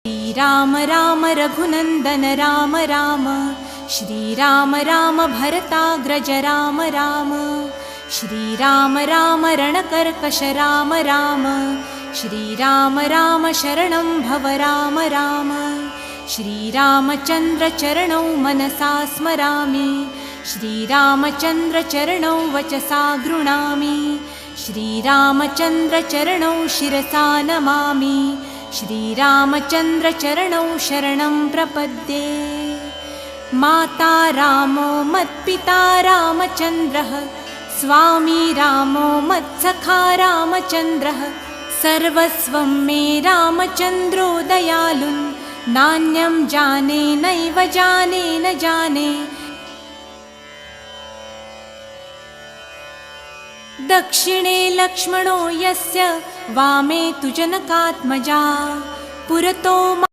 श्रीराम राम रघुनंदन राम राम, श्रीराम राम भरताग्रज राम राम, श्रीराम राम रणकर्कश राम राम, श्रीराम राम शरणं भव राम राम, श्रीरामचंद्र चरणौ मनसा स्मरामि, श्रीरामचंद्र चरणौ वचसा गृह्णामि, श्रीरामचंद्र चरणौ शिरसा नमामि, श्रीरामचंद्र चरणौ शरणं प्रपद्ये। माता रामो मत्पिता रामचंद्रः, स्वामी रामो मत्सखा रामचंद्रः, सर्वस्वं मे रामचंद्रो दयालुन्, नान्यं जाने नैव जाने न जाने। दक्षिणे लक्ष्मणो यस्य, वामे तु जनकात्मजा, पुरतो